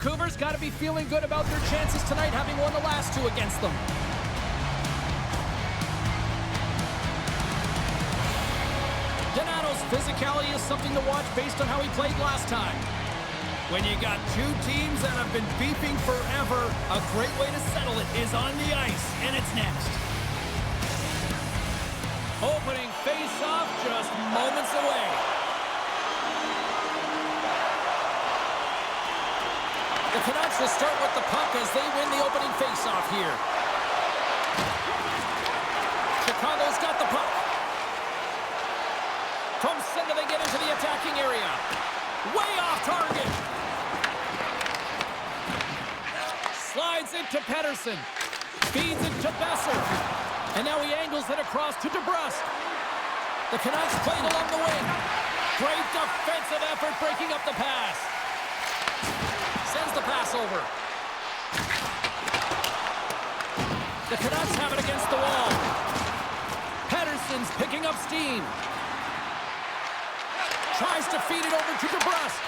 Vancouver's got to be feeling good about their chances tonight, having won the last two against them. Donato's physicality is something to watch based on how he played last time. When you got two teams that have been beefing forever, a great way to settle it is on the ice, and it's next. Opening face-off just moments away. The Canucks will start with the puck as they win the opening face-off here. Chicago's got the puck. From center, they get into the attacking area. Way off target. Slides into Pettersson. Feeds it to Besser. And now he angles it across to DeBrusque. The Canucks played along the wing. Great defensive effort breaking up the pass. Sends the pass over. The Canucks have it against the wall. Pettersson's picking up steam. Tries to feed it over to DeBrusque.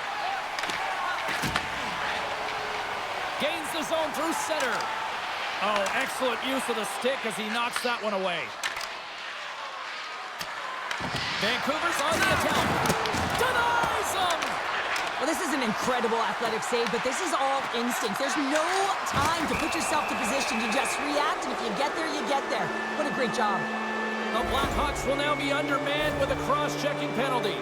Gains the zone through center. Oh, excellent use of the stick as he knocks that one away. Vancouver's on the attack. Denies him! Well, this is an incredible athletic save, but this is all instinct. There's no time to put yourself to position. You just react, and if you get there, you get there. What a great job. The Blackhawks will now be undermanned with a cross-checking penalty.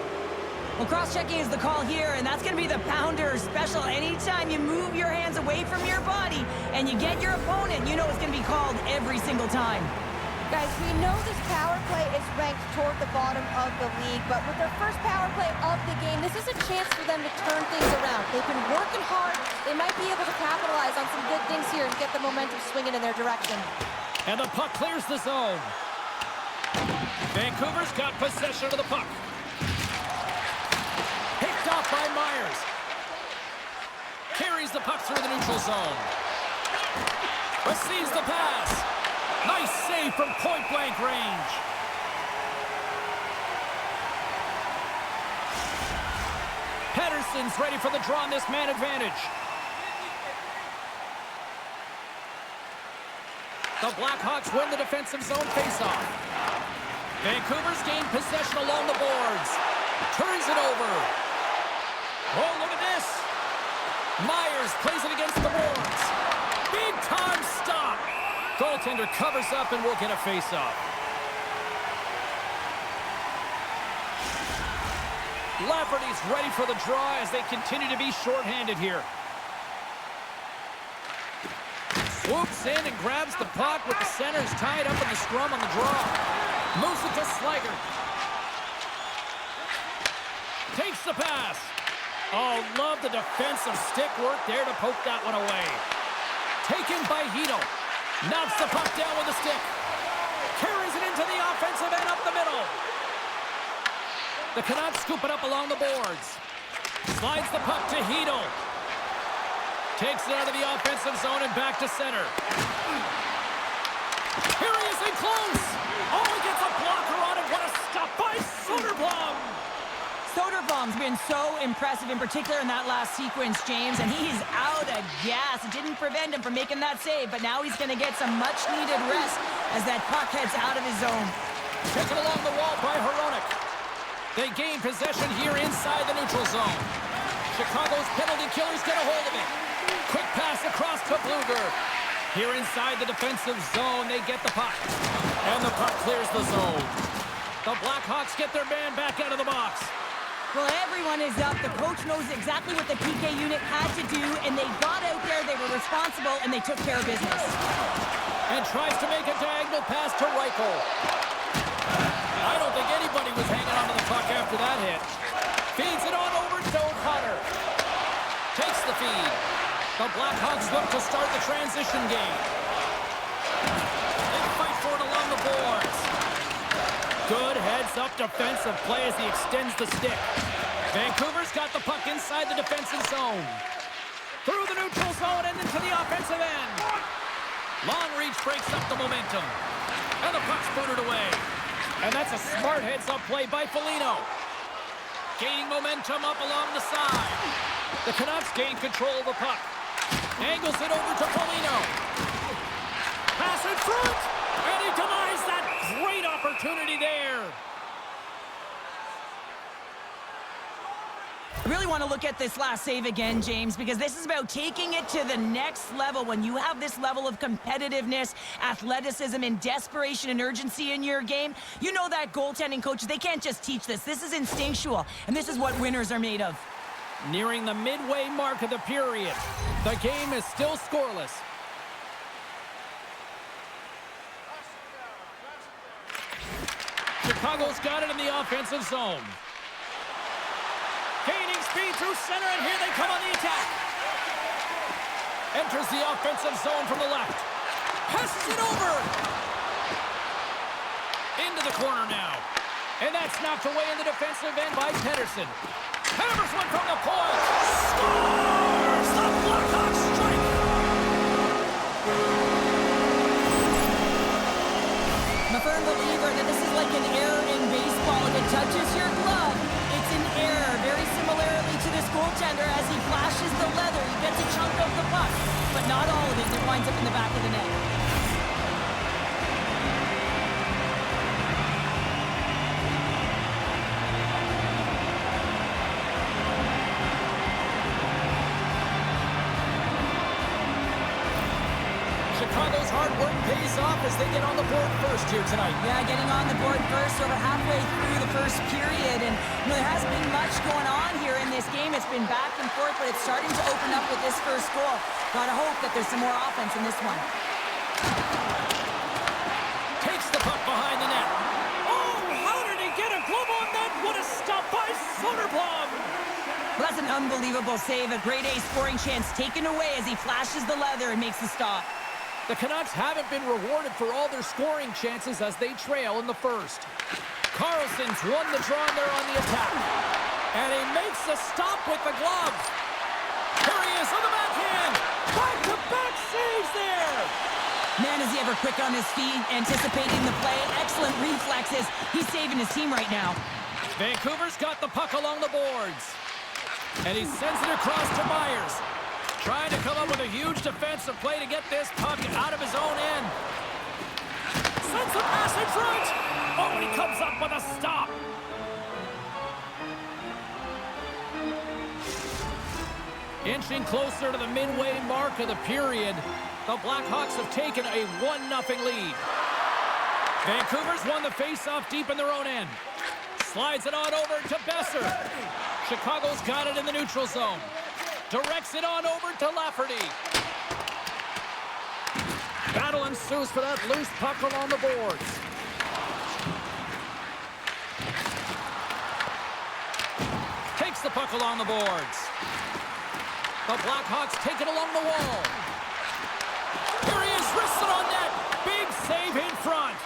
Well, cross-checking is the call here, and that's going to be the Pounder special. Anytime you move your hands away from your body and you get your opponent, you know it's going to be called every single time. Guys, we know this power play is ranked toward the bottom of the league, but with their first power play of the game, this is a chance for them to turn things around. They've been working hard. They might be able to capitalize on some good things here and get the momentum swinging in their direction. And the puck clears the zone. Vancouver's got possession of the puck. Picked off by Myers. Carries the puck through the neutral zone. Receives the pass. Nice save from point-blank range. Pettersson's ready for the draw on this man advantage. The Blackhawks win the defensive zone faceoff. Vancouver's gained possession along the boards. Turns it over. Oh, look at this. Myers plays it against the boards. Big time stop. Goaltender covers up and will get a face-off. Lafferty's ready for the draw as they continue to be shorthanded here. Swoops in and grabs the puck with the centers tied up in the scrum on the draw. Moves it to Slager. Takes the pass. Oh, love the defensive stick work there to poke that one away. Taken by Hito. Knocks the puck down with a stick. Carries it into the offensive end up the middle. The Canucks scoop it up along the boards. Slides the puck to Hito. Takes it out of the offensive zone and back to center. Here he is in close. Oh, he gets a blocker on it. What a stop by Soderblom. Soderblom's been so impressive, in particular in that last sequence, James, and he's out of gas. It didn't prevent him from making that save, but now he's going to get some much-needed rest as that puck heads out of his zone. Taken along the wall by Hronek. They gain possession here inside the neutral zone. Chicago's penalty killers get a hold of it. Quick pass across to Bluger. Here inside the defensive zone, they get the puck. And the puck clears the zone. The Blackhawks get their man back out of the box. Well, everyone is up. The coach knows exactly what the PK unit had to do, and they got out there, they were responsible, and they took care of business. And tries to make a diagonal pass to Reichel. I don't think anybody was hanging onto the puck after that hit. Feeds it on over to O'Connor. Takes the feed. The Blackhawks look to start the transition game. They fight for it along the boards. Good heads-up defensive play as he extends the stick. Vancouver's got the puck inside the defensive zone. Through the neutral zone and into the offensive end. Long reach breaks up the momentum. And the puck's booted away. And that's a smart heads-up play by Foligno. Gaining momentum up along the side. The Canucks gain control of the puck. Angles it over to Polino. Pass in front, and he denies that great opportunity there. I really want to look at this last save again, James, because this is about taking it to the next level. When you have this level of competitiveness, athleticism, and desperation and urgency in your game, you know that goaltending coaches, they can't just teach this. This is instinctual, and this is what winners are made of. Nearing the midway mark of the period. The game is still scoreless. Chicago's got it in the offensive zone. Gaining speed through center, and here they come on the attack. Enters the offensive zone from the left. Passes it over. Into the corner now. And that's knocked away in the defensive end by Pedersen. Hammers one from the point. Scores! The Blackhawks strike! I'm a firm believer that this is like an error in baseball. If it touches your glove, it's an error. Very similarly to this goaltender, as he flashes the leather, he gets a chunk of the puck, but not all of it. It winds up in the back of the net. Chicago's hard work pays off as they get on the board first here tonight. Yeah, getting on the board first over halfway through the first period. And there hasn't been much going on here in this game. It's been back and forth, but it's starting to open up with this first goal. Gotta hope that there's some more offense in this one. Takes the puck behind the net. Oh, how did he get a glove on that? What a stop by Soderblom! Well, that's an unbelievable save. A grade A scoring chance taken away as he flashes the leather and makes the stop. The Canucks haven't been rewarded for all their scoring chances as they trail in the first. Carlson's won the draw and they're on the attack. And he makes the stop with the glove. Here he is on the backhand. Back-to-back saves there. Man, is he ever quick on his feet, anticipating the play. Excellent reflexes. He's saving his team right now. Vancouver's got the puck along the boards. And he sends it across to Myers. Trying to come up with a huge defensive play to get this puck out of his own end. Sends the pass in front. Oh, and he comes up with a stop. Inching closer to the midway mark of the period, the Blackhawks have taken a 1-0 lead. Vancouver's won the face-off deep in their own end. Slides it on over to Besser. Chicago's got it in the neutral zone. Directs it on over to Lafferty. Battle ensues for that loose puck along the boards. Takes the puck along the boards. The Blackhawks take it along the wall. Here he is, wristed on net. Big save in front.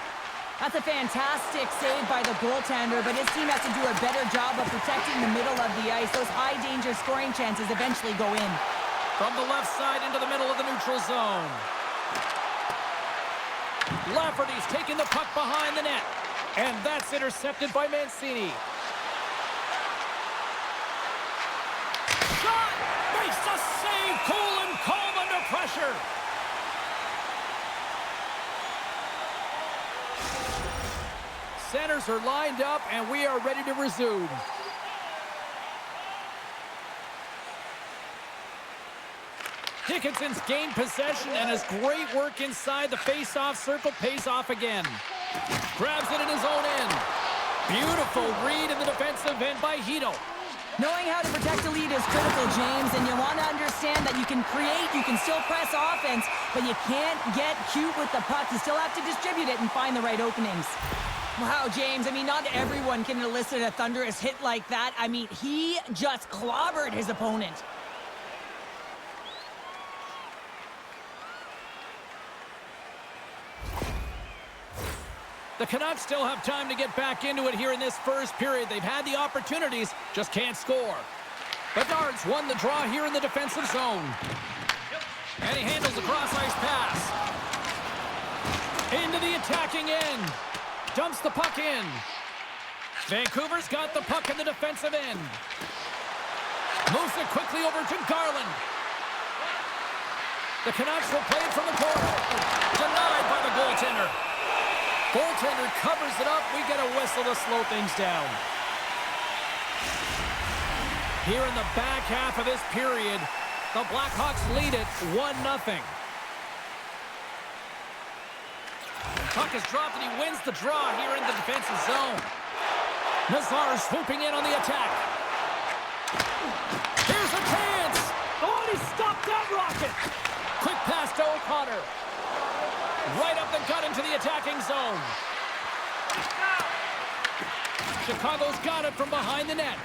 That's a fantastic save by the goaltender, but his team has to do a better job of protecting the middle of the ice. Those high-danger scoring chances eventually go in. From the left side into the middle of the neutral zone. Lafferty's taking the puck behind the net. And that's intercepted by Mancini. Shot! Makes the save! Cool and calm under pressure. Centers are lined up, and we are ready to resume. Dickinson's gained possession, and his great work inside the face-off circle pays off again. Grabs it in his own end. Beautiful read in the defensive end by Hito. Knowing how to protect a lead is critical, James, and you want to understand that you can create, you can still press offense, but you can't get cute with the puck. You still have to distribute it and find the right openings. Wow, James, I mean, not everyone can elicit a thunderous hit like that. I mean, he just clobbered his opponent. The Canucks still have time to get back into it here in this first period. They've had the opportunities, just can't score. Bedard's won the draw here in the defensive zone. And he handles the cross-ice pass. Into the attacking end. Dumps the puck in. Vancouver's got the puck in the defensive end. Moves it quickly over to Garland. The Canucks will play it from the corner. Denied by the goaltender. Goaltender covers it up. We get a whistle to slow things down. Here in the back half of this period, the Blackhawks lead it 1-0. Puck is dropped and he wins the draw here in the defensive zone. Nazar swooping in on the attack. Here's a chance. Oh, and he stopped that rocket. Quick pass to O'Connor. Right up the gut into the attacking zone. Chicago's got it from behind the net.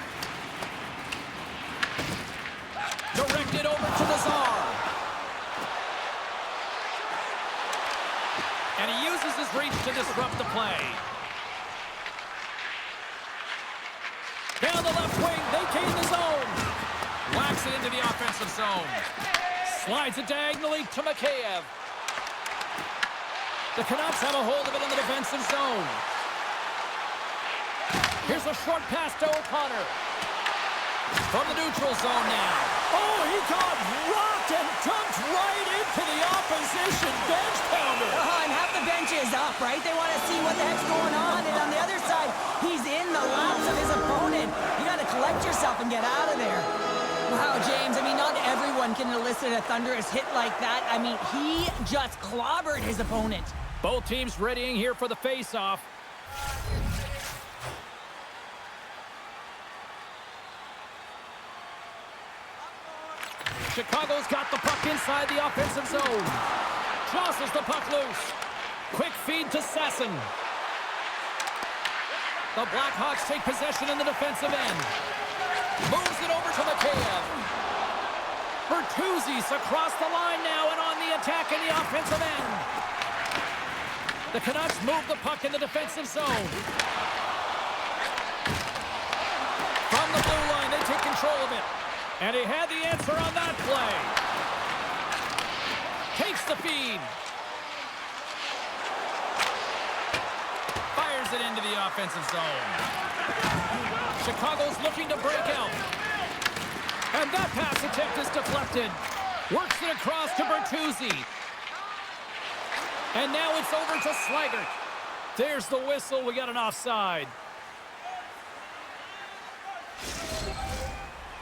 Directed over to Nazar. And he uses his reach to disrupt the play. Down the left wing, they gain the zone. Whacks it into the offensive zone. Slides it diagonally to Mikheyev. The Canucks have a hold of it in the defensive zone. Here's a short pass to O'Connor. From the neutral zone now. Oh, he got rocked and dumped right into the opposition bench pounder. And half the bench is up, right? They want to see what the heck's going on. And on the other side, he's in the laps of his opponent. You got to collect yourself and get out of there. Wow, James, I mean, not everyone can elicit a thunderous hit like that. I mean, he just clobbered his opponent. Both teams readying here for the face-off. Chicago's got the puck inside the offensive zone. Jostles the puck loose. Quick feed to Sasson. The Blackhawks take possession in the defensive end. Moves it over to Mikheyev. Bertuzzi's across the line now and on the attack in the offensive end. The Canucks move the puck in the defensive zone. From the blue line, they take control of it. And he had the answer on that play. Takes the feed. Fires it into the offensive zone. Chicago's looking to break out. And that pass attempt is deflected. Works it across to Bertuzzi. And now it's over to Slaggert. There's the whistle. We got an offside.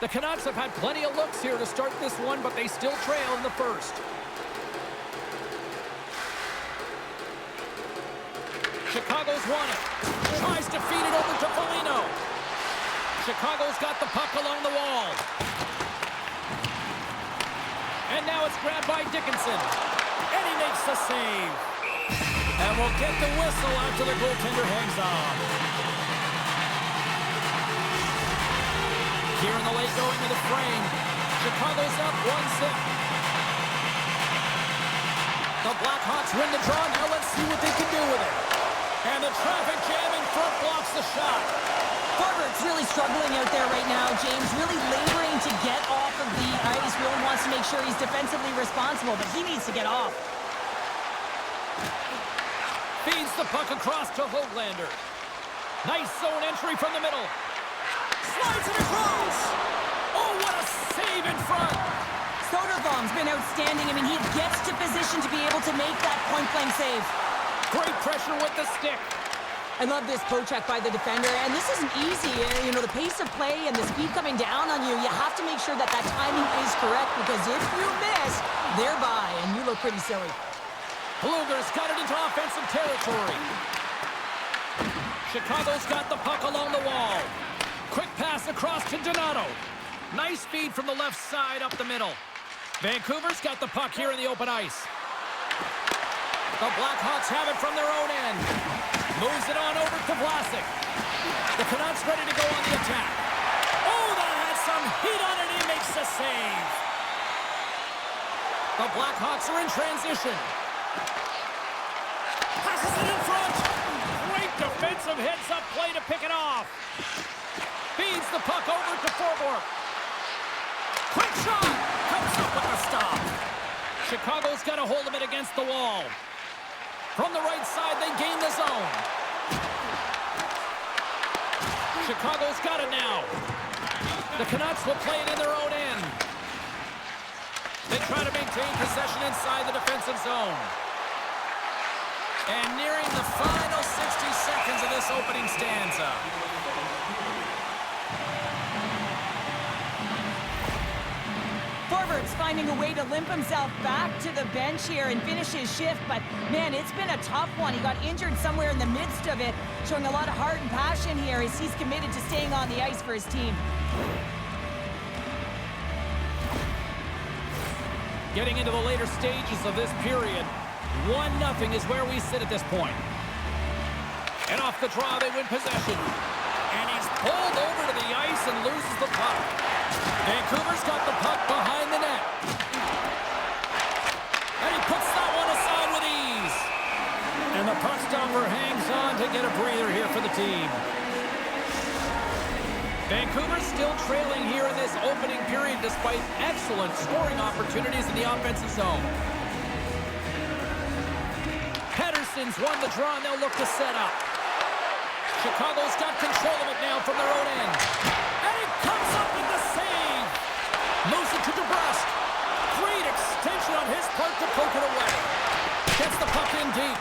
The Canucks have had plenty of looks here to start this one, but they still trail in the first. Chicago's won it. Tries to feed it over to Foligno. Chicago's got the puck along the wall. And now it's grabbed by Dickinson. And he makes the save. And we'll get the whistle after the goaltender hangs on. Here in the late going to the frame. Chicago's up 1-0. The Blackhawks win the draw. Now let's see what they can do with it. And the traffic jam in front blocks the shot. Forbert's really struggling out there right now, James. Really laboring to get off of the ice. Really wants to make sure he's defensively responsible, but he needs to get off. Feeds the puck across to Höglander. Nice zone entry from the middle. Slides it across. Oh, what a save in front. Soderblom's been outstanding. I mean, he gets to position to be able to make that point-blank save. Great pressure with the stick. I love this poke check by the defender, and this isn't easy. You know, the pace of play and the speed coming down on you, you have to make sure that that timing is correct, because if you miss, they're by, and you look pretty silly. Bluger's got it into offensive territory. Chicago's got the puck along the wall. Quick pass across to Donato. Nice feed from the left side up the middle. Vancouver's got the puck here in the open ice. The Blackhawks have it from their own end. Moves it on over to Vlasic. The Canucks ready to go on the attack. Oh, that has some heat on it. He makes the save. The Blackhawks are in transition. Passes it in front. Great defensive heads-up play to pick it off. Feeds the puck over to Forbort. Quick shot. Comes up with the stop. Chicago's got a hold of it against the wall. From the right side, they gain the zone. Chicago's got it now. The Canucks will play it in their own end. They try to maintain possession inside the defensive zone. And nearing the final 60 seconds of this opening stanza. Forward's finding a way to limp himself back to the bench here and finish his shift, but man, it's been a tough one. He got injured somewhere in the midst of it, showing a lot of heart and passion here as he's committed to staying on the ice for his team. Getting into the later stages of this period, 1-0 is where we sit at this point. And off the draw, they win possession. And he's pulled over to the ice and loses the puck. Vancouver's got the puck behind the net. And he puts that one aside with ease. And the puck stopper hangs on to get a breather here for the team. Vancouver's still trailing here in this opening period despite excellent scoring opportunities in the offensive zone. Pedersen's won the draw and they'll look to set up. Chicago's got control of it now from their own end. And he comes up with the save. Moves it to DeBrusque. Great extension on his part to poke it away. Gets the puck in deep.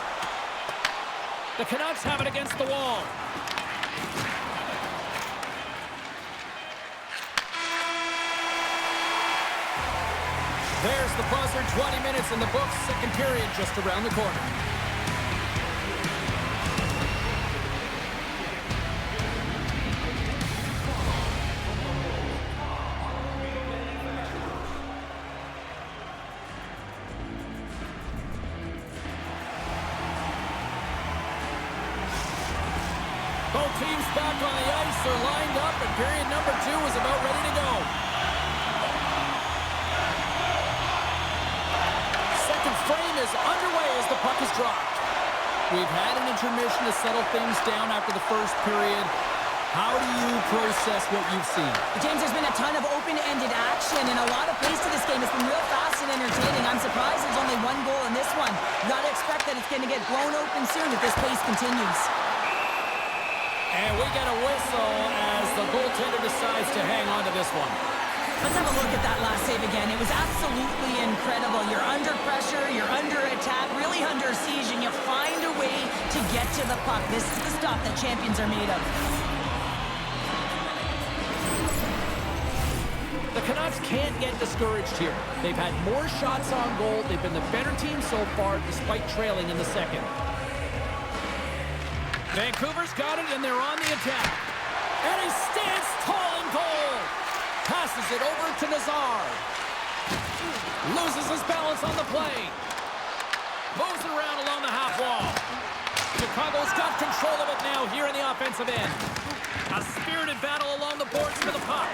The Canucks have it against the wall. There's the buzzer. 20 minutes in the books. Second period just around the corner. Both teams back on the ice. They're lined up, and period number 2 is about ready to go. Second frame is underway as the puck is dropped. We've had an intermission to settle things down after the first period. How do you process what you've seen? James, there's been a ton of open-ended action and a lot of pace to this game. It's been real fast and entertaining. I'm surprised there's only one goal in this one. You got to expect that it's going to get blown open soon if this pace continues. And we get a whistle as the goaltender decides to hang on to this one. Let's have a look at that last save again. It was absolutely incredible. You're under pressure, you're under attack, really under siege, and you find a way to get to the puck. This is the stuff that champions are made of. The Canucks can't get discouraged here. They've had more shots on goal. They've been the better team so far, despite trailing in the second. Vancouver's got it, and they're on the attack. And he stands tall in goal. Passes it over to Nazar. Loses his balance on the play. Moves it around along the half wall. Chicago's got control of it now here in the offensive end. A spirited battle along the boards for the puck.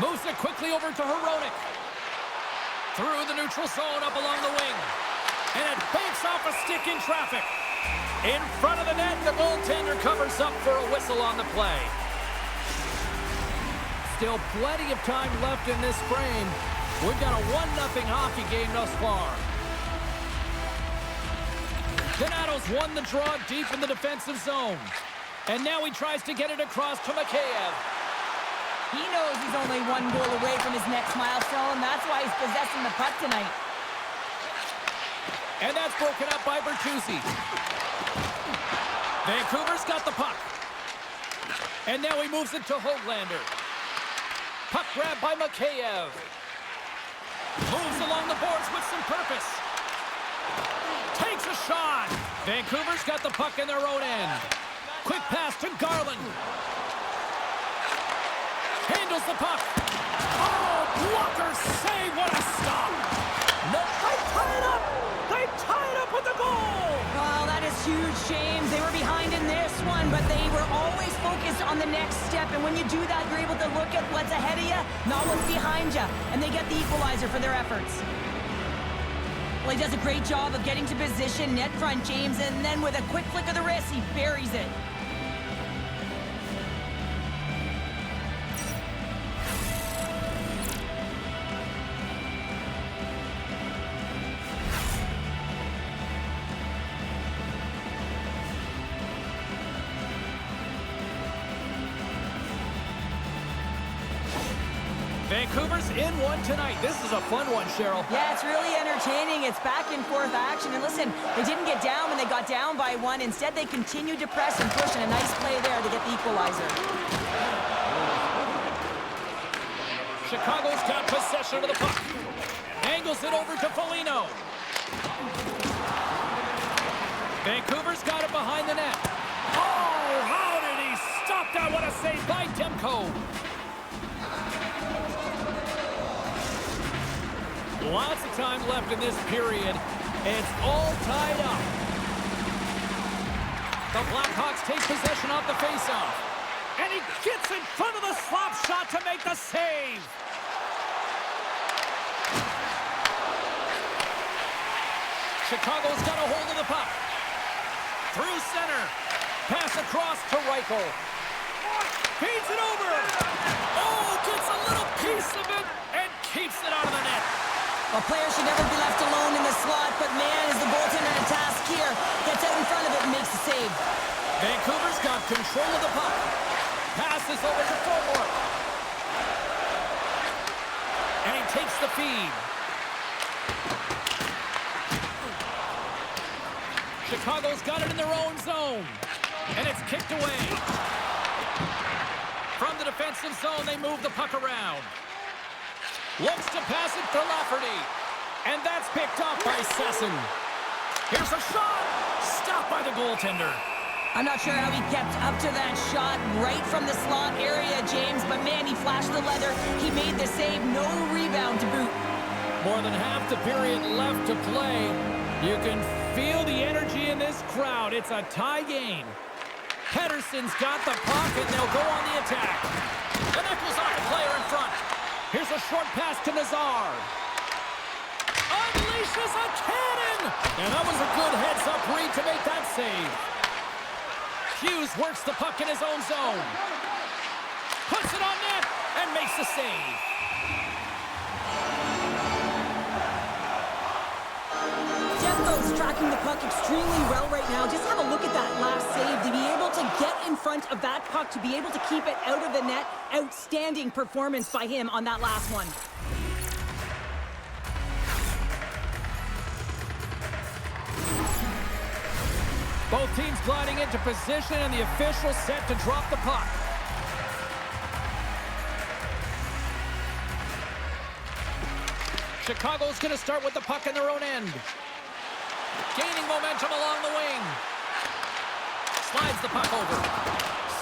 Moves it quickly over to Hronek. Through the neutral zone up along the wing. And it banks off a stick in traffic. In front of the net, the goaltender covers up for a whistle on the play. Still plenty of time left in this frame. We've got a 1-0 hockey game thus far. Donato's won the draw deep in the defensive zone. And now he tries to get it across to Mikheyev. He knows he's only one goal away from his next milestone. That's why he's possessing the puck tonight. And that's broken up by Bertuzzi. Vancouver's got the puck. And now he moves it to Höglander. Puck grab by Mikheyev. Moves along the boards with some purpose. Takes a shot. Vancouver's got the puck in their own end. Quick pass to Garland. Handles the puck. Oh, blocker save. What a stop. No, they tie it up. They tie it up with the goal. Well, that is huge, James. They were behind in this one, but they were always focused on the next step. And when you do that, you're able to look at what's ahead of you, not what's behind you. And they get the equalizer for their efforts. Well, he does a great job of getting to position, net front, James, and then with a quick flick of the wrist, he buries it. Vancouver's in one tonight. This is a fun one, Cheryl. Yeah, it's really entertaining. It's back and forth action. And listen, they didn't get down when they got down by one. Instead, they continued to press and push, and a nice play there to get the equalizer. Chicago's got possession of the puck. Angles it over to Foligno. Vancouver's got it behind the net. Oh, how did he stop that? What a save by Demko. Lots of time left in this period. It's all tied up. The Blackhawks take possession off the faceoff. And he gets in front of the slap shot to make the save. Chicago's got a hold of the puck. Through center. Pass across to Reichel. Feeds it over. Oh, gets a little piece of it and keeps it out of the net. A player should never be left alone in the slot, but man, is the goaltender in a task here. Gets out in front of it and makes the save. Vancouver's got control of the puck. Passes over to Fillmore. And he takes the feed. Chicago's got it in their own zone. And it's kicked away. From the defensive zone, they move the puck around. Looks to pass it for Lafferty. And that's picked up by Sesson. Here's a shot. Stopped by the goaltender. I'm not sure how he kept up to that shot right from the slot area, James, but man, he flashed the leather. He made the save. No rebound to boot. More than half the period left to play. You can feel the energy in this crowd. It's a tie game. Pedersen's got the puck, and they'll go on the attack. And that goes off the player in front. Here's a short pass to Nazar. Unleashes a cannon! And that was a good heads-up read to make that save. Hughes works the puck in his own zone. Puts it on net and makes the save. Demko's tracking the puck extremely well right now. Just have a look at that last save. To be able to get in front of that puck, to be able to keep it out of the net, outstanding performance by him on that last one. Both teams gliding into position, and the official set to drop the puck. Chicago's going to start with the puck in their own end. Gaining momentum along the wing. Slides the puck over.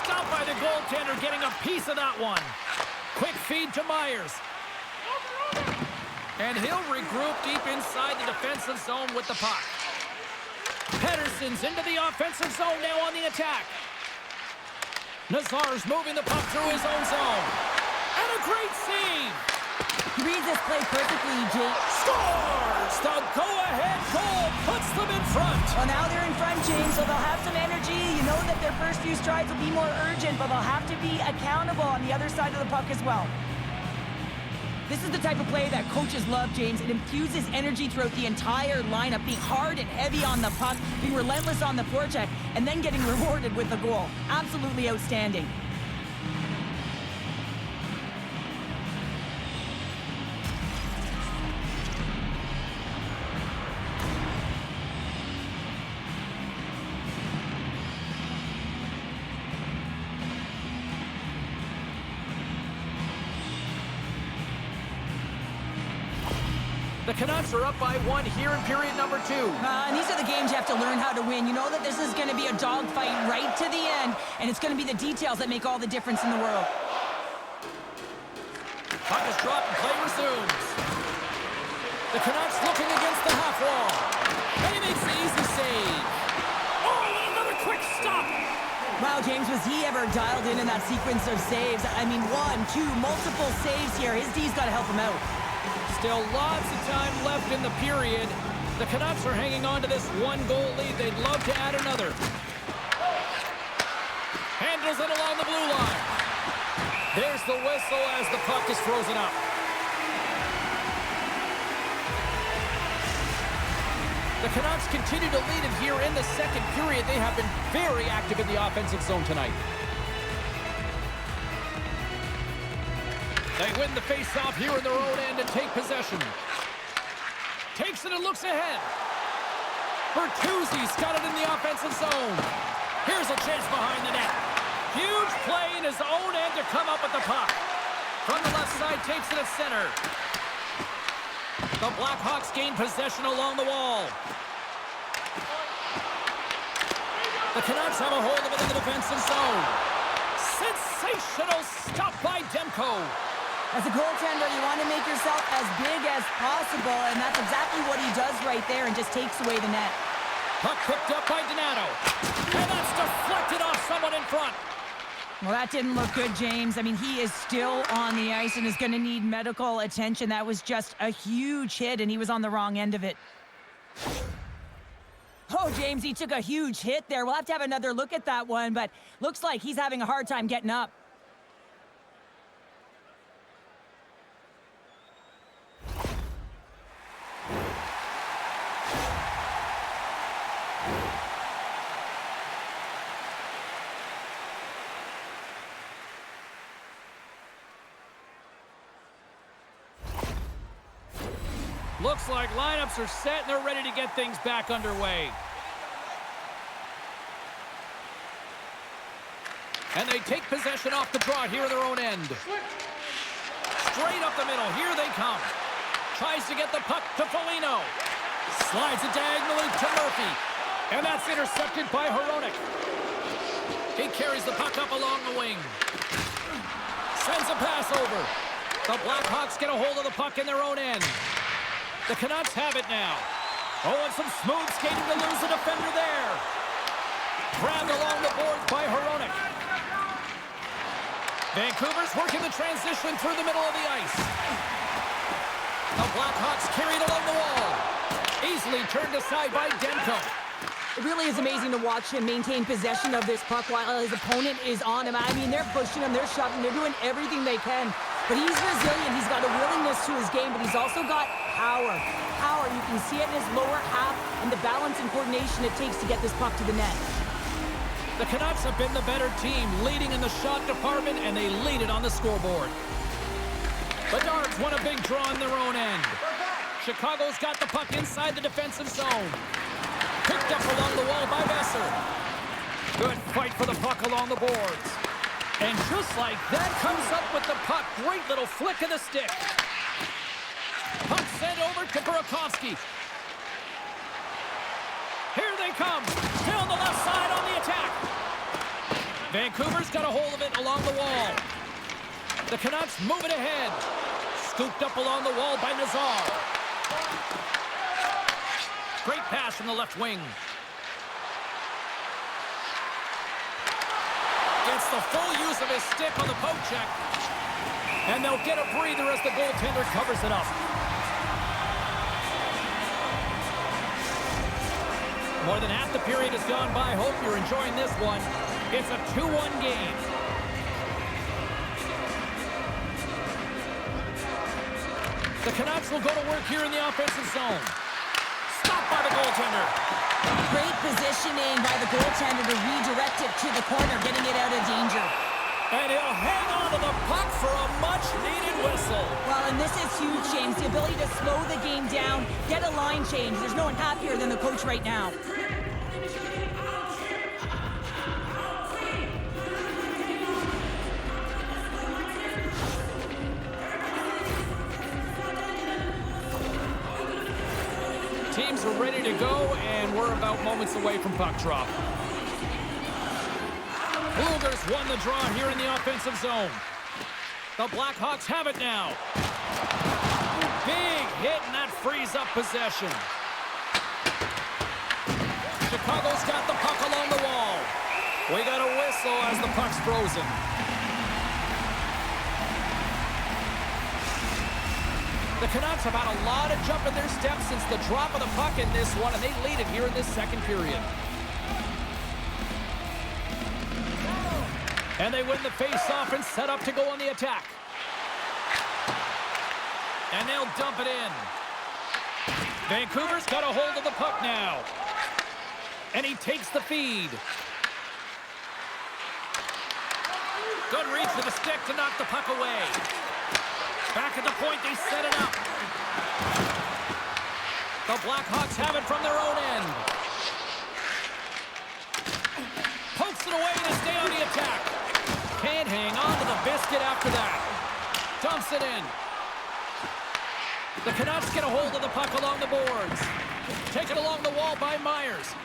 Stopped by the goaltender, getting a piece of that one. Quick feed to Myers. And he'll regroup deep inside the defensive zone with the puck. Pedersen's into the offensive zone now on the attack. Nazar's moving the puck through his own zone. And a great save. He reads this play perfectly, Jake. Scores! The go-ahead goal puts them in front. Well, now they're in front, James, so they'll have some energy. You know that their first few strides will be more urgent, but they'll have to be accountable on the other side of the puck as well. This is the type of play that coaches love, James. It infuses energy throughout the entire lineup, being hard and heavy on the puck, being relentless on the forecheck, and then getting rewarded with a goal. Absolutely outstanding. The Canucks are up by one here in period number 2. And these are the games you have to learn how to win. You know that this is going to be a dogfight right to the end, and it's going to be the details that make all the difference in the world. Puck is dropped and play resumes. The Canucks looking against the half wall. And he makes the easy save. Oh, and another quick stop. Wow, James, was he ever dialed in that sequence of saves? I mean, 1, 2, multiple saves here. His D's got to help him out. Still lots of time left in the period. The Canucks are hanging on to this one-goal lead. They'd love to add another. Handles it along the blue line. There's the whistle as the puck is frozen up. The Canucks continue to lead it here in the second period. They have been very active in the offensive zone tonight. They win the face-off here in their own end and take possession. Takes it and looks ahead. Bertuzzi's got it in the offensive zone. Here's a chance behind the net. Huge play in his own end to come up with the puck. From the left side, takes it at center. The Blackhawks gain possession along the wall. The Canucks have a hold of it in the defensive zone. Sensational stop by Demko. As a goaltender, you want to make yourself as big as possible, and that's exactly what he does right there and just takes away the net. Puck picked up by Donato. And that's deflected off someone in front. Well, that didn't look good, James. I mean, he is still on the ice and is going to need medical attention. That was just a huge hit, and he was on the wrong end of it. Oh, James, he took a huge hit there. We'll have to have another look at that one, but looks like he's having a hard time getting up. Looks like lineups are set and they're ready to get things back underway. And they take possession off the draw here in their own end. Straight up the middle. Here they come. Tries to get the puck to Foligno. Slides it diagonally to Murphy. And that's intercepted by Hronek. He carries the puck up along the wing. Sends a pass over. The Blackhawks get a hold of the puck in their own end. The Canucks have it now. Oh, and some smooth skating to lose the defender there. Grabbed along the boards by Hronek. Vancouver's working the transition through the middle of the ice. The Blackhawks carried along the wall. Easily turned aside by Demko. It really is amazing to watch him maintain possession of this puck while his opponent is on him. I mean, they're pushing him, they're shoving, they're doing everything they can. But he's resilient, he's got a willingness to his game, but he's also got power. Power, you can see it in his lower half and the balance and coordination it takes to get this puck to the net. The Canucks have been the better team, leading in the shot department, and they lead it on the scoreboard. The Darts won a big draw in their own end. Chicago's got the puck inside the defensive zone. Picked up along the wall by Besser. Good fight for the puck along the boards. And just like that, comes up with the puck. Great little flick of the stick. Puck sent over to Burakovsky. Here they come. Still on the left side on the attack. Vancouver's got a hold of it along the wall. The Canucks move it ahead. Scooped up along the wall by Nazar. Great pass from the left wing. Gets the full use of his stick on the poke check. And they'll get a breather as the goaltender covers it up. More than half the period has gone by. Hope you're enjoying this one. It's a 2-1 game. The Canucks will go to work here in the offensive zone. Stopped by the goaltender. Great positioning by the goaltender to redirect it to the corner, getting it out of danger. And he'll hang on to the puck for a much-needed whistle. Well, and this is huge, James. The ability to slow the game down, get a line change. There's no one happier than the coach right now. Teams are ready to go, and we're about moments away from puck drop. Bluegers won the draw here in the offensive zone. The Blackhawks have it now. Big hit, and that frees up possession. Chicago's got the puck along the wall. We got a whistle as the puck's frozen. The Canucks have had a lot of jump in their steps since the drop of the puck in this one, and they lead it here in this second period. And they win the face-off and set up to go on the attack. And they'll dump it in. Vancouver's got a hold of the puck now. And he takes the feed. Good reach with the stick to knock the puck away. Back at the point, they set it up. The Blackhawks have it from their own end. Pokes it away to stay on the attack. Can't hang on to the biscuit after that. Dumps it in. The Canucks get a hold of the puck along the boards. Taken along the wall by Myers.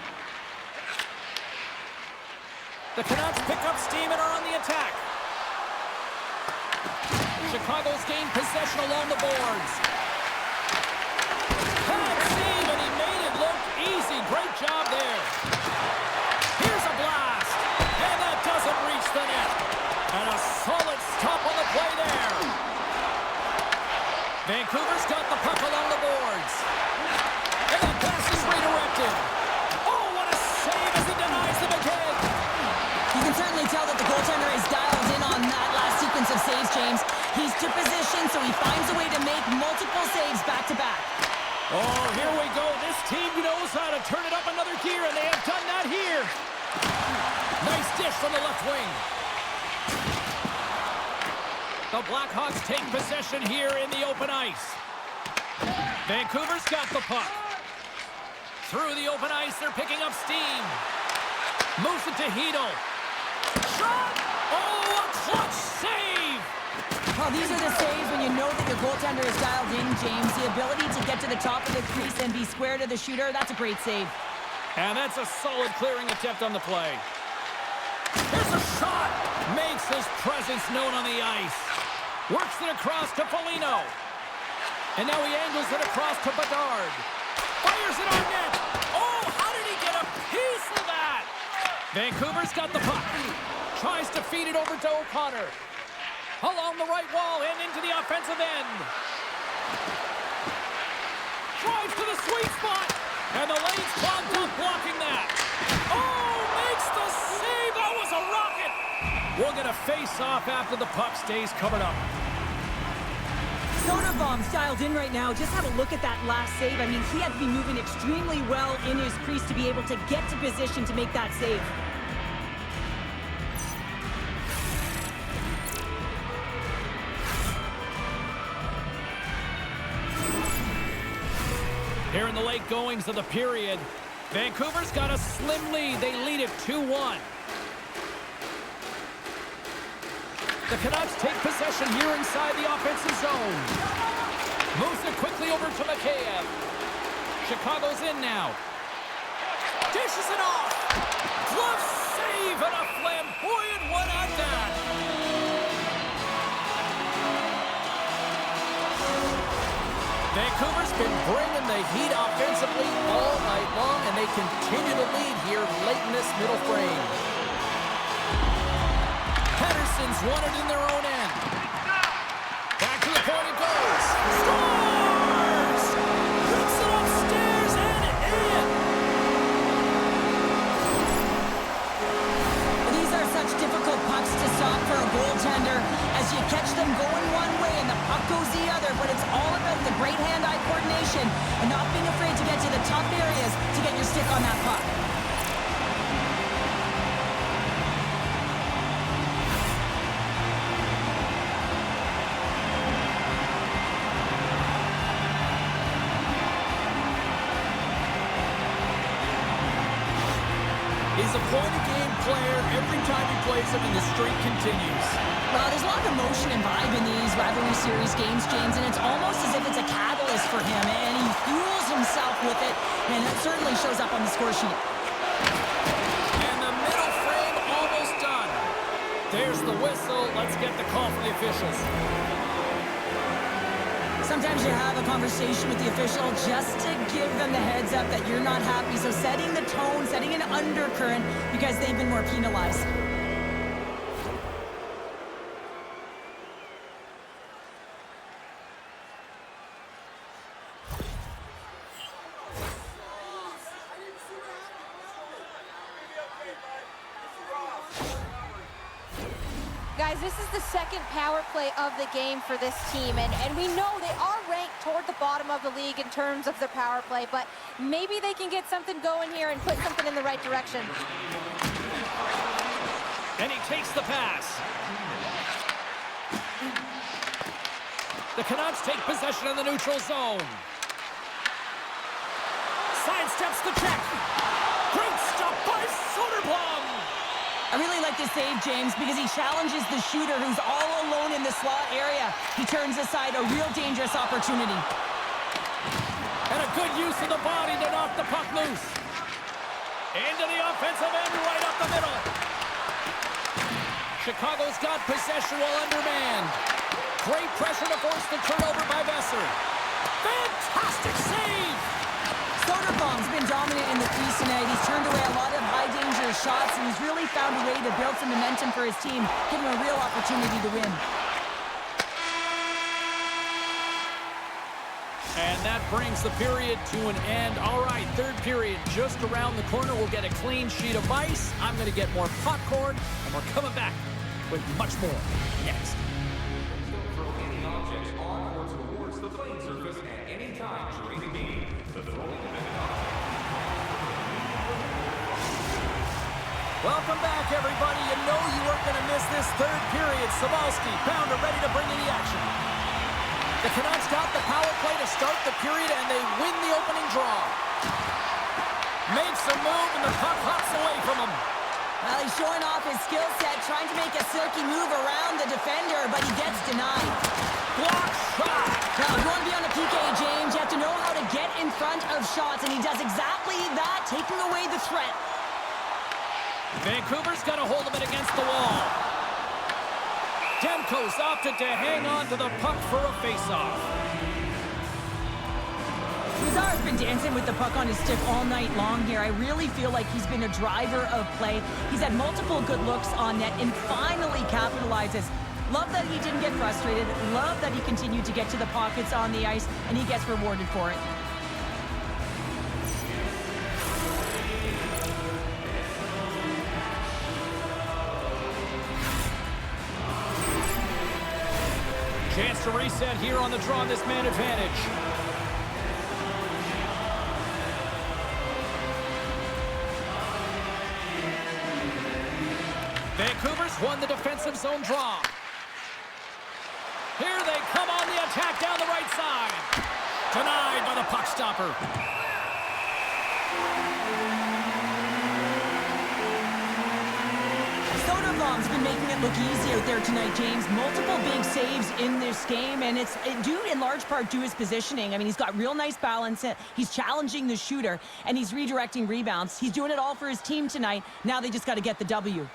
The Canucks pick up steam and are on the attack. Chicago's gained possession along the boards. Bad save, and he made it look easy. Great job there. Here's a blast, and that doesn't reach the net. And a solid stop on the play there. Vancouver's got the puck along the boards. And that pass is redirected. Oh, what a save as he denies them again. You can certainly tell that the goaltender is dialed in on that last sequence of saves, James. He's to position, so he finds a way to make multiple saves back-to-back. Oh, here we go. This team knows how to turn it up another gear, and they have done that here. Nice dish from the left wing. The Blackhawks take possession here in the open ice. Vancouver's got the puck. Through the open ice, they're picking up steam. Moves it to Hedel. Shot! Oh, a clutch save! Well, these are the saves when you know that your goaltender is dialed in, James. The ability to get to the top of the crease and be square to the shooter, that's a great save. And that's a solid clearing attempt on the play. Here's a shot! Makes his presence known on the ice. Works it across to Foligno. And now he angles it across to Bedard. Fires it on net. Oh, how did he get a piece of that? Vancouver's got the puck. Tries to feed it over to O'Connor. Along the right wall and into the offensive end. Drives to the sweet spot. And the lane's clogged up blocking that. Oh, makes the save. That was a rocket. We'll get a face-off after the puck stays covered up. Soderblom's dialed in right now. Just have a look at that last save. I mean, he had to be moving extremely well in his crease to be able to get to position to make that save. Here in the late goings of the period, Vancouver's got a slim lead. They lead it 2-1. The Canucks take possession here inside the offensive zone. Moves it quickly over to Mikheyev. Chicago's in now. Dishes it off. Glove save and a flamboyant one on that. Vancouver's been bringing the heat offensively all night long, and they continue to lead here late in this middle frame. Henderson's won it in their own end. Back to the point it goes. Scores! Rips it upstairs and in. These are such difficult pucks to stop for a goaltender as you catch them going one way and the puck goes the other, but it's all about the great hand-eye coordination and not being afraid to get to the tough areas to get your stick on that puck. He's a point-of-game player every time he plays him, and the streak continues. Well, there's a lot of emotion and vibe in these rivalry series games, James, and it's almost as if it's a catalyst for him, and he fuels himself with it, and it certainly shows up on the score sheet. And the middle frame almost done. There's the whistle. Let's get the call from the officials. Sometimes you have a conversation with the official just to give them the heads up that you're not happy. So setting the tone, setting an undercurrent because they've been more penalized. Guys, this is the second power play of the game for this team, and we know they are ranked toward the bottom of the league in terms of their power play, but maybe they can get something going here and put something in the right direction. And he takes the pass. The Canucks take possession in the neutral zone. Sidesteps the check. Great stop by Soderblom. I really like this save, James, because he challenges the shooter who's all alone in the slot area. He turns aside a real dangerous opportunity. And a good use of the body to knock the puck loose. Into the offensive end, right up the middle. Chicago's got possession while undermanned. Great pressure to force the turnover by Besser. Fantastic save! Soderblom's been dominant in the crease tonight. He's turned away a lot of high-danger shots, and he's really found a way to build some momentum for his team, give him a real opportunity to win. And that brings the period to an end. All right, third period just around the corner. We'll get a clean sheet of ice. I'm going to get more popcorn, and we're coming back with much more next. Don't throw any objects on or towards the playing surface at any time during the game. The throwing of any object. Welcome back, everybody. You know you weren't going to miss this third period. Sabalski, Pounder ready to bring in the action. The Canucks got the power play to start the period, and they win the opening draw. Makes a move, and the puck hops away from him. Well, he's showing off his skill set, trying to make a silky move around the defender, but he gets denied. Block shot. Now, if you want to be on a PK, James, you have to know how to get in front of shots, and he does exactly that, taking away the threat. Vancouver's got a hold of it against the wall. Demko's opted to hang on to the puck for a face-off. Lazar's been dancing with the puck on his stick all night long here. I really feel like he's been a driver of play. He's had multiple good looks on net and finally capitalizes. Love that he didn't get frustrated. Love that he continued to get to the pockets on the ice, and he gets rewarded for it. Chance to reset here on the draw on this man advantage. Vancouver's won the defensive zone draw. Here they come on the attack down the right side. Denied by the puck stopper. Soderblom's been making it look easy out there tonight, James. Multiple big saves in this game, and it's due in large part to his positioning. I mean, he's got real nice balance. He's challenging the shooter, and he's redirecting rebounds. He's doing it all for his team tonight. Now they just got to get the W.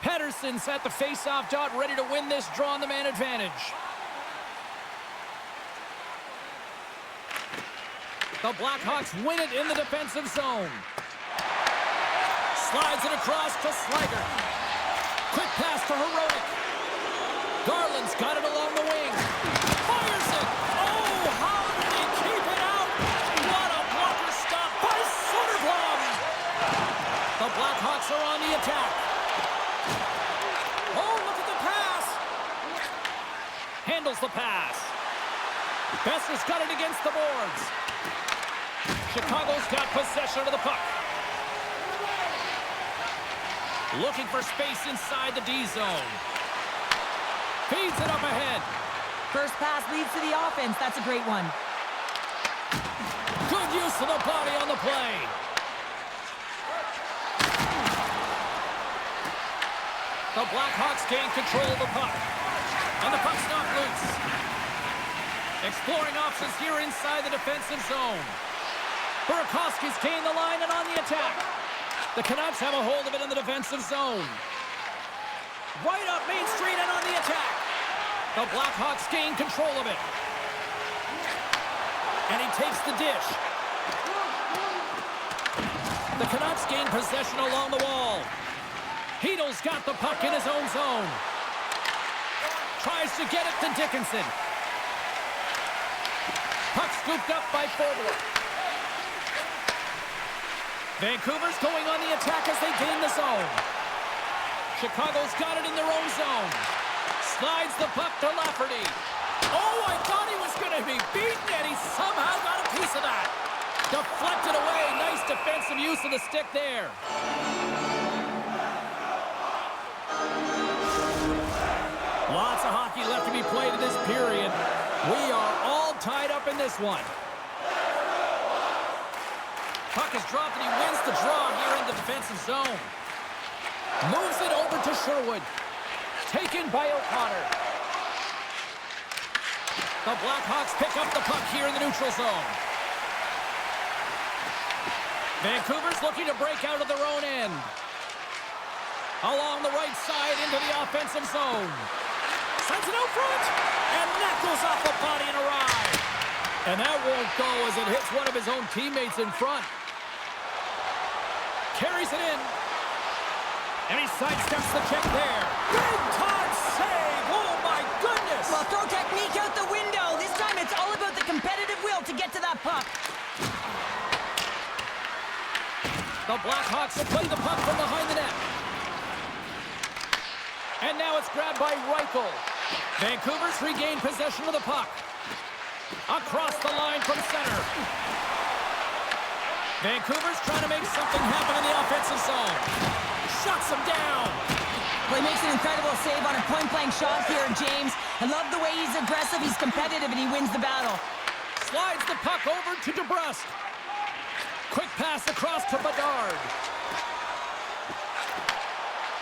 Pedersen's at the face-off dot, ready to win this draw on the man advantage. The Blackhawks win it in the defensive zone. Slides it across to Slager. Quick pass to Heroic. Garland's got it along the wing. Fires it. Oh, how did he keep it out? What a blocker stop by Soderblom. The Blackhawks are on the attack. Oh, look at the pass. Handles the pass. Besser's got it against the boards. Chicago's got possession of the puck. Looking for space inside the D zone. Feeds it up ahead. First pass leads to the offense. That's a great one. Good use of the body on the play. The Blackhawks gain control of the puck. And the puck's not loose. Exploring options here inside the defensive zone. Burakovsky's gained the line and on the attack. The Canucks have a hold of it in the defensive zone. Right up Main Street and on the attack. The Blackhawks gain control of it. And he takes the dish. The Canucks gain possession along the wall. Heedle's got the puck in his own zone. Tries to get it to Dickinson. Puck scooped up by Forward. Vancouver's going on the attack as they gain the zone. Chicago's got it in their own zone. Slides the puck to Lafferty. Oh, I thought he was going to be beaten, and he somehow got a piece of that. Deflected away. Nice defensive use of the stick there. Lots of hockey left to be played in this period. We are all tied up in this one. Puck is dropped and he wins the draw here in the defensive zone. Moves it over to Sherwood. Taken by O'Connor. The Blackhawks pick up the puck here in the neutral zone. Vancouver's looking to break out of their own end. Along the right side into the offensive zone. Sends it out front. And that goes off the body and arrives. And that won't go as it hits one of his own teammates in front. Carries it in. And he sidesteps the check there. Big time save. Oh, my goodness. Well, throw technique out the window. This time it's all about the competitive will to get to that puck. The Blackhawks will play the puck from behind the net. And now it's grabbed by Reichel. Vancouver's regained possession of the puck. Across the line from center. Vancouver's trying to make something happen in the offensive zone. Shuts him down. Well, he makes an incredible save on a point-blank shot here, James. I love the way he's aggressive, he's competitive, and he wins the battle. Slides the puck over to DeBrusque. Quick pass across to Bedard.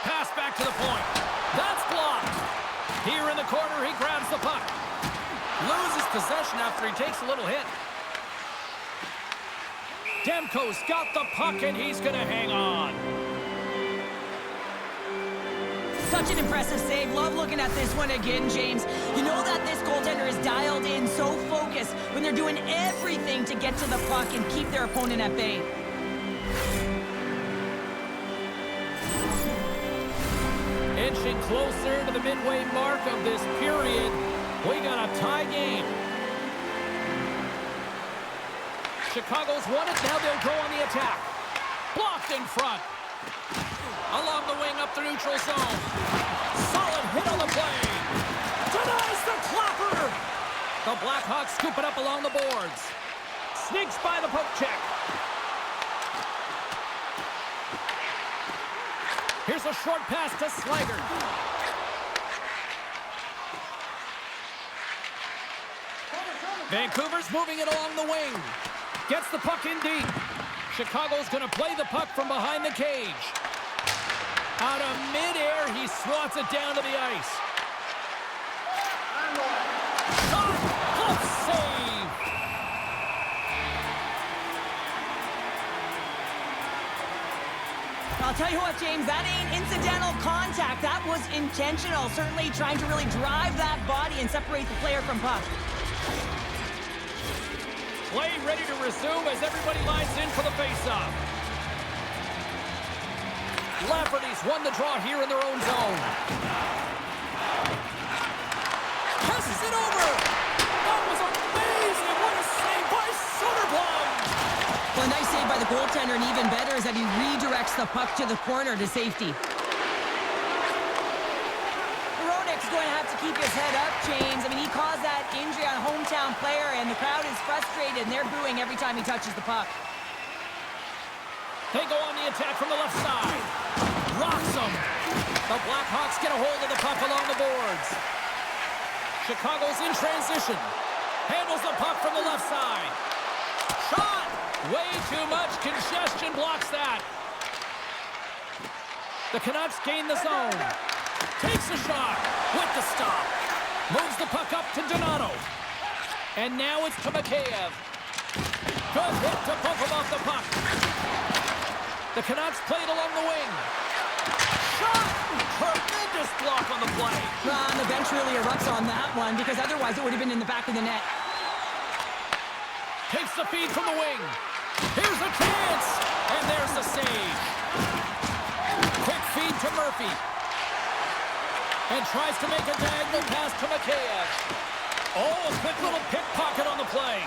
Pass back to the point. That's blocked. Here in the corner, he grabs the puck. Loses possession after he takes a little hit. Demko's got the puck, and he's going to hang on. Such an impressive save. Love looking at this one again, James. You know that this goaltender is dialed in, so focused when they're doing everything to get to the puck and keep their opponent at bay. Inching closer to the midway mark of this period. We got a tie game. Chicago's won it. Now they'll go on the attack. Blocked in front. Along the wing up the neutral zone. Solid hit on the play. Denies the clapper. The Blackhawks scoop it up along the boards. Sneaks by the poke check. Here's a short pass to Slaggert. Vancouver's moving it along the wing. Gets the puck in deep. Chicago's going to play the puck from behind the cage. Out of midair, he swats it down to the ice. Shot! Glove save! I'll tell you what, James, that ain't incidental contact. That was intentional. Certainly trying to really drive that body and separate the player from puck. Play ready to resume as everybody lines in for the face-off. Lafferty's won the draw here in their own zone. Passes it over. That was amazing. What a save by Soderblom. Well, a nice save by the goaltender, and even better is that he redirects the puck to the corner to safety. Hronek's going to have to keep his head up, James. I mean, he caused that injury on a hometown player, and the crowd is frustrated, and they're booing every time he touches the puck. They go on the attack from the left side. Rocks them. The Blackhawks get a hold of the puck along the boards. Chicago's in transition. Handles the puck from the left side. Shot! Way too much congestion blocks that. The Canucks gain the zone. Takes a shot with the stop. Moves the puck up to Donato. And now it's to Mikheyev. Good hit to poke him off the puck. The Canucks played along the wing. Shot! Tremendous block on the play. And the bench really erupts on that one, because otherwise it would have been in the back of the net. Takes the feed from the wing. Here's a chance! And there's the save. Quick feed to Murphy. And tries to make a diagonal pass to Mikheyev. Oh, a quick little pickpocket on the play.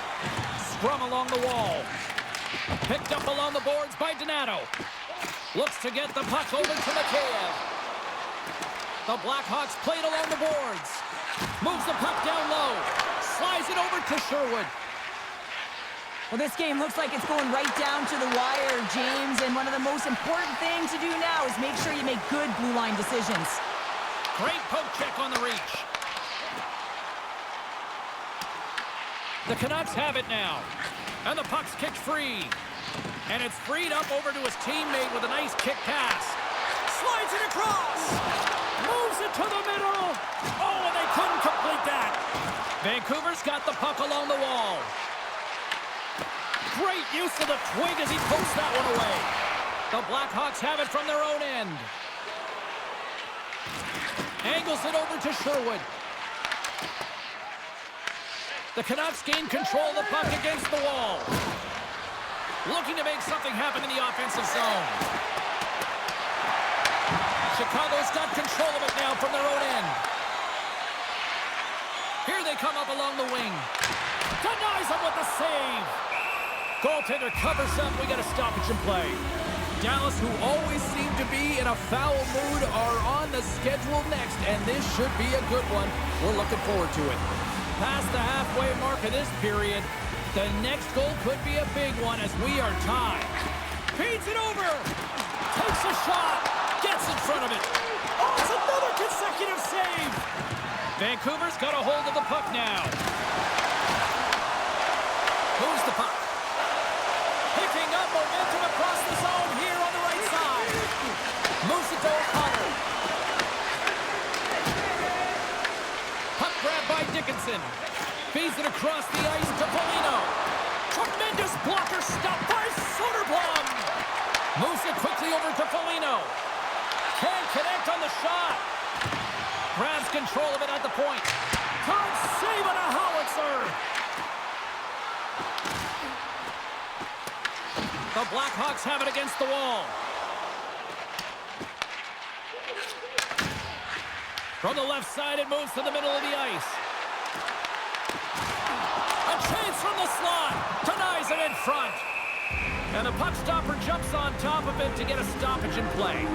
Scrum along the wall. Picked up along the boards by Donato. Looks to get the puck over to Mikheyev. The Blackhawks played along the boards. Moves the puck down low. Slides it over to Sherwood. Well, this game looks like it's going right down to the wire, James, and one of the most important things to do now is make sure you make good blue line decisions. Great poke check on the reach. The Canucks have it now. And the puck's kicked free. And it's freed up over to his teammate with a nice kick pass. Slides it across. Moves it to the middle. Oh, and they couldn't complete that. Vancouver's got the puck along the wall. Great use of the twig as he pokes that one away. The Blackhawks have it from their own end. Angles it over to Sherwood. The Canucks gain control of the puck against the wall. Looking to make something happen in the offensive zone. Chicago's got control of it now from their own end. Here they come up along the wing. Denies him with the save. Goaltender covers up. We got a stoppage in play. Dallas, who always seem to be in a foul mood, are on the schedule next, and this should be a good one. We're looking forward to it. Past the halfway mark of this period, the next goal could be a big one as we are tied. Feeds it over. Takes a shot. Gets in front of it. Oh, it's another consecutive save. Vancouver's got a hold of the puck now. Moves the puck. Picking up momentum across the zone here on the right side. Moves it to O'Connor. Puck grabbed by Dickinson. Feeds it across the ice to Foligno. Tremendous blocker stop by Soderblom. Moves it quickly over to Foligno. Can't connect on the shot. Grabs control of it at the point. Can't save on a howitzer. The Blackhawks have it against the wall. From the left side, it moves to the middle of the ice. A chance from the slot. Denies it in front. And the puck stopper jumps on top of it to get a stoppage in play.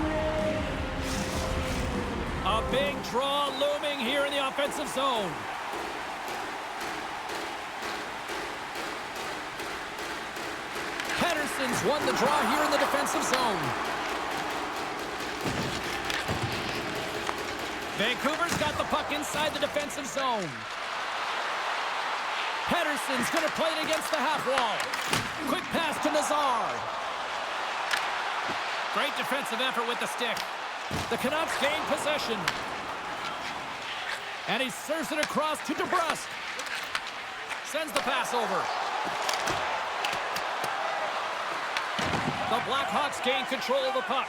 A big draw looming here in the offensive zone. Pettersson's won the draw here in the defensive zone. Vancouver's got the puck inside the defensive zone. Pettersson's going to play it against the half wall. Quick pass to Nazar. Great defensive effort with the stick. The Canucks gain possession. And he serves it across to DeBrusque. Sends the pass over. The Blackhawks gain control of the puck.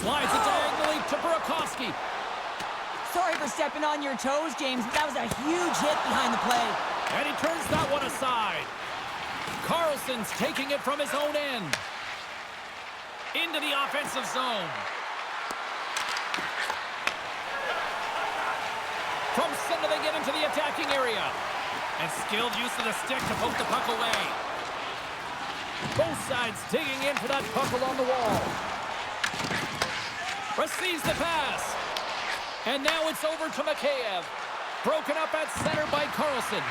Slides it diagonally to Burakovsky. Sorry for stepping on your toes, James, but that was a huge hit behind the play. And he turns that one aside. Carlson's taking it from his own end. Into the offensive zone. From center, they get into the attacking area. And skilled use of the stick to poke the puck away. Both sides digging in for that puck along the wall. Receives the pass. And now it's over to Mikheyev. Broken up at center by Carlson.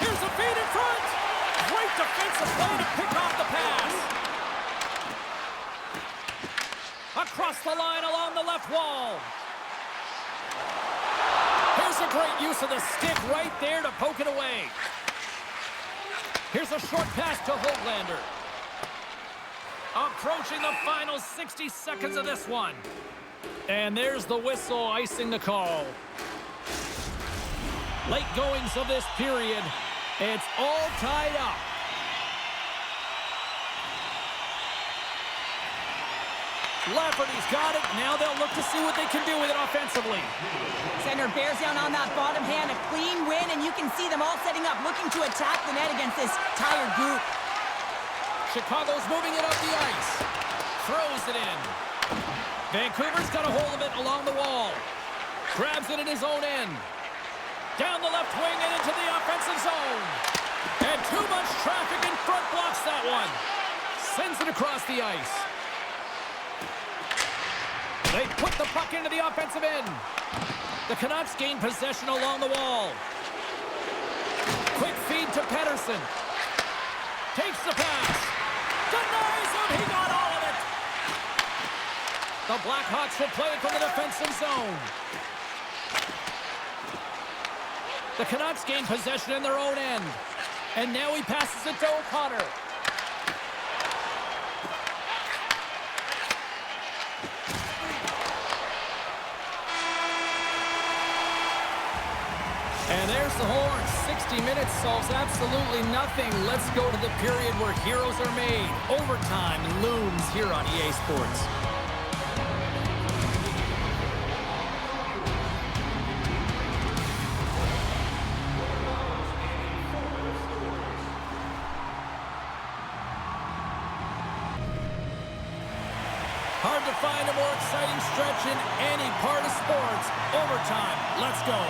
Here's a feed in front. Great defensive play to pick off the pass. Across the line along the left wall. Here's a great use of the stick right there to poke it away. Here's a short pass to Höglander. Approaching the final 60 seconds of this one. And there's the whistle icing the call. Late goings of this period. It's all tied up. Lafferty's got it. Now they'll look to see what they can do with it offensively. Center bears down on that bottom hand. A clean win, and you can see them all setting up, looking to attack the net against this tired group. Chicago's moving it up the ice. Throws it in. Vancouver's got a hold of it along the wall. Grabs it in his own end. Down the left wing and into the offensive zone. And too much traffic in front blocks that one. Sends it across the ice. They put the puck into the offensive end. The Canucks gain possession along the wall. Quick feed to Pettersson. Takes the pass. Denies him. He got all of it. The Blackhawks will play it from the defensive zone. The Canucks gain possession in their own end. And now he passes it to O'Connor. And there's the horn. 60 minutes solves absolutely nothing. Let's go to the period where heroes are made. Overtime looms here on EA Sports. Hard to find a more exciting stretch in any part of sports. Overtime. Let's go.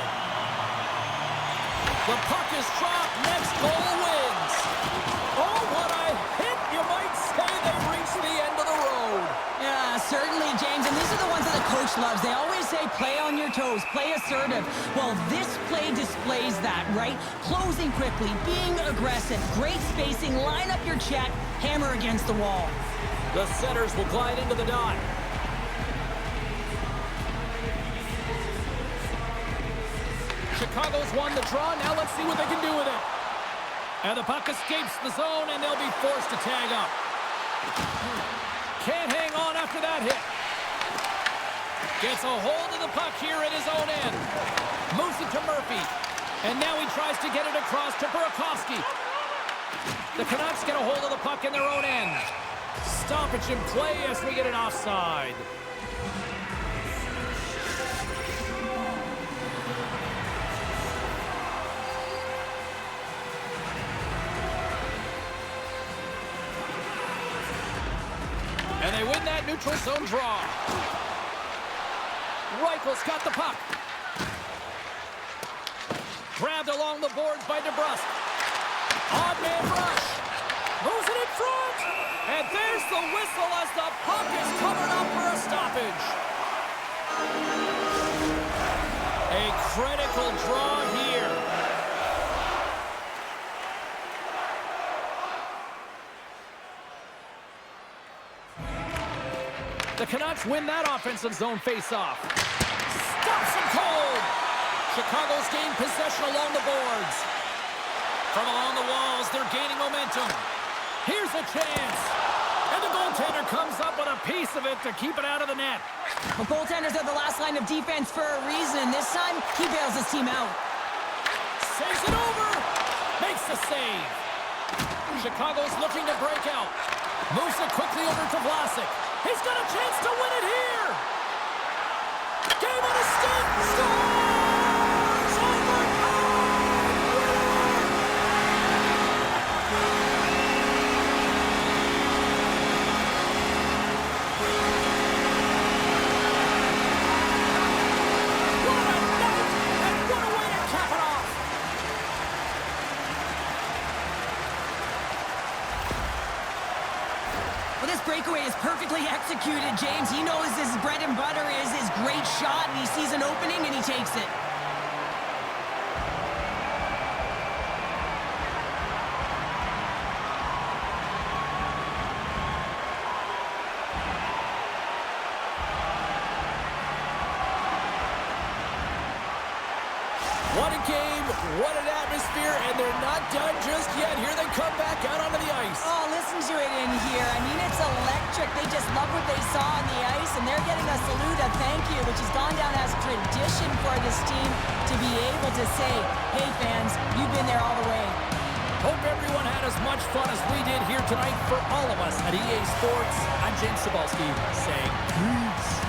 The puck is dropped. Next goal wins. Oh, what a hit. You might say they reached the end of the road. Yeah, certainly, James. And these are the ones that the coach loves. They always say, play on your toes, play assertive. Well, this play displays that, right? Closing quickly, being aggressive, great spacing, line up your check, hammer against the wall. The setters will glide into the dot. Chicago's won the draw. Now let's see what they can do with it. And the puck escapes the zone, and they'll be forced to tag up. Can't hang on after that hit. Gets a hold of the puck here at his own end. Moves it to Murphy. And now he tries to get it across to Burakovsky. The Canucks get a hold of the puck in their own end. Stoppage in play as we get an offside. And they win that neutral zone draw. Reichel's got the puck. Grabbed along the boards by DeBrusque. Odd man rush. Moves it in front. And there's the whistle as the puck is covered up for a stoppage. A critical draw here. The Canucks win that offensive zone face-off. Stops him cold. Chicago's gained possession along the boards. From along the walls, they're gaining momentum. Here's a chance. And the goaltender comes up with a piece of it to keep it out of the net. Well, goaltenders are the last line of defense for a reason. This time, he bails his team out. Saves it over. Makes the save. Chicago's looking to break out. Moves it quickly over to Vlasic. He's got a chance to win it here. Game on a stick. Scores! Overtime! What a night! And what a way to cap it off! Well, this breakaway is perfectly executed, James. He knows his bread and butter is his great shot, and he sees an opening, and he takes it. What a game, what an atmosphere, and they're not done just yet. Here they come back out onto the ice. Oh, listen to it in here. I mean, it's electric. They just love what they saw on the ice, and they're getting a salute, a thank you, which has gone down as tradition for this team to be able to say, hey, fans, you've been there all the way. Hope everyone had as much fun as we did here tonight. For all of us at EA Sports, I'm James Cybulski saying peace.